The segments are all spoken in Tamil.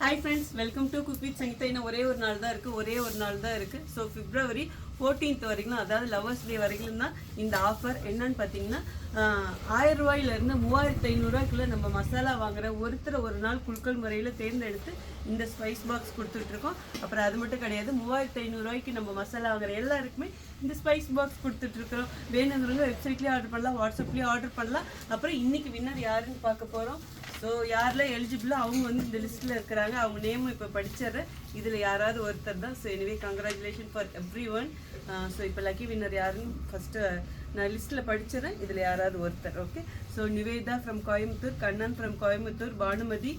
Hi friends, welcome to cook with Sangeetha. இன்னும் ஒரே ஒரு நாள் தான் இருக்குது. ஸோ February 14th வரைக்கும், அதாவது லவர்ஸ் டே வரைக்கும் தான் இந்த ஆஃபர். என்னன்னு பார்த்தீங்கன்னா, 1000 ரூபாயிலேருந்து 3500 நம்ம மசாலா வாங்குற ஒருத்தர் ஒரு நாள் குழுக்கள் முறையில் தேர்ந்தெடுத்து இந்த ஸ்பைஸ் பாக்ஸ் கொடுத்துட்ருக்கோம். அப்புறம் அது மட்டும் கிடையாது, 3500 ரூபாய்க்கு நம்ம மசாலா வாங்குற எல்லாருக்குமே இந்த ஸ்பைஸ் பாக்ஸ் கொடுத்துட்ருக்குறோம். வேணுங்கிறவங்க வெப்சைட்லேயும் ஆர்டர் பண்ணலாம், வாட்ஸ்அப்லேயும் ஆர்டர் பண்ணலாம். அப்புறம் இன்றைக்கி வின்னர் யாருன்னு பார்க்க போகிறோம். ஸோ யாரெல்லாம் எலிஜிபிளோ அவங்க வந்து இந்த லிஸ்ட்டில் இருக்கிறாங்க. அவங்க நேமும் இப்போ படிச்சிடுறேன். இதில் யாராவது ஒருத்தர் தான். So anyway congratulation for everyone. So இப்போ லக்கி வின்னர் யாருன்னு ஃபஸ்ட்டு நான் லிஸ்ட்டில் படிச்சிடறேன். இதில் யாராவது ஒருத்தர். Okay. So Nivetha from Coimbatore, Kannan from Coimbatore, Bhanumathi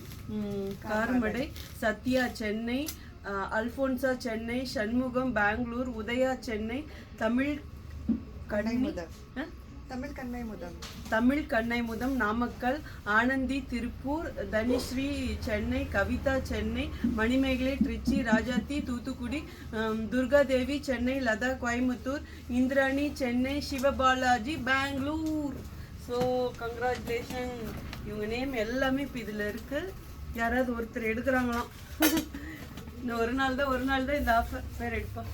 Karamadai, Sathya Chennai, Alphonsa Chennai, Shanmugam Bangalore, Udaya Chennai, தமிழ் கண்ணை முதம் நாமக்கல், ஆனந்தி திருப்பூர், தனிஸ்ரீ சென்னை, கவிதா சென்னை, மணிமேகலை திருச்சி, ராஜாத்தி தூத்துக்குடி, துர்காதேவி சென்னை, லதா கோயம்புத்தூர், இந்திராணி சென்னை, சிவபாலாஜி பெங்களூர். So congratulation. இவங்க நேம் எல்லாமே இப்போ இதில் இருக்குது. யாராவது ஒருத்தர் எடுக்கிறாங்களாம். இன்னும் ஒரு நாள் தான் இந்த ஆஃபர். பேர் எடுப்பா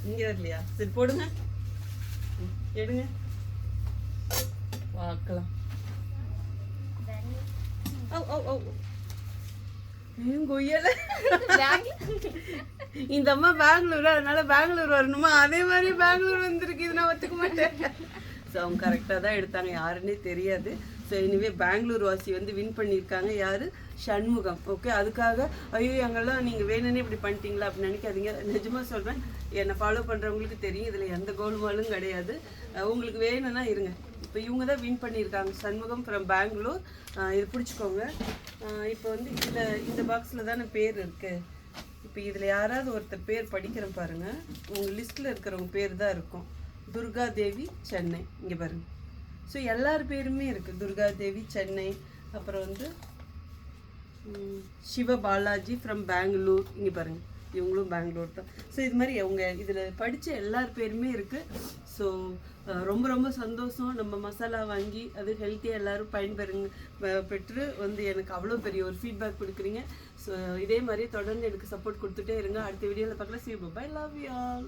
இங்கே வரலையா? சரி போடுங்க, எடுங்க பார்க்கலாம். இந்த அம்மா பெங்களூர், அதனால பெங்களூர் வரணுமா? அதே மாதிரி பெங்களூர் வந்திருக்கு. இது நான் ஒத்துக்க மாட்டேன். ஸோ அவங்க கரெக்டாக தான் எடுத்தாங்க, யாருன்னே தெரியாது. ஸோ இனிவே பெங்களூர் வாசி வந்து வின் பண்ணியிருக்காங்க. யார்? சண்முகம். ஓகே. அதுக்காக ஐயோ அங்கெல்லாம் நீங்கள் வேணும்னே இப்படி பண்ணிட்டீங்களா அப்படின்னு நினைக்காதீங்க. நிஜமாக சொல்கிறேன், என்னை ஃபாலோ பண்ணுறவங்களுக்கு தெரியும், இதில் எந்த கோல்மாலும் கிடையாது. உங்களுக்கு வேணும்னா இருங்க. இப்போ இவங்க தான் வின் பண்ணியிருக்காங்க, சண்முகம் ஃப்ரம் பெங்களூர். இது பிடிச்சிக்கோங்க. இப்போ வந்து இந்த பாக்ஸில் தானே பேர் இருக்குது. இப்போ இதில் யாராவது ஒருத்தர் பேர் படிக்கிறேன் பாருங்கள். உங்கள் லிஸ்ட்டில் இருக்கிறவங்க பேர் தான் இருக்கும். துர்காதேவி சென்னை, இங்கே பாருங்கள். ஸோ எல்லார் பேருமே இருக்குது. துர்காதேவி சென்னை, அப்புறம் வந்து சிவபாலாஜி ஃப்ரம் பெங்களூர், இங்கே பாருங்கள், இவங்களும் பெங்களூர் தான். ஸோ இது மாதிரி அவங்க இதில் படித்த எல்லார் பேருமே இருக்குது. ஸோ ரொம்ப ரொம்ப சந்தோஷம். நம்ம மசாலா வாங்கி அது ஹெல்த்தியாக எல்லோரும் பெற்று வந்து எனக்கு அவ்வளோ பெரிய ஒரு ஃபீட்பேக் கொடுக்குறீங்க. ஸோ இதே மாதிரி தொடர்ந்து எனக்கு சப்போர்ட் கொடுத்துட்டே இருங்க. அடுத்த வீடியோவில் பார்க்கலாம். See you. Bye. Love you all.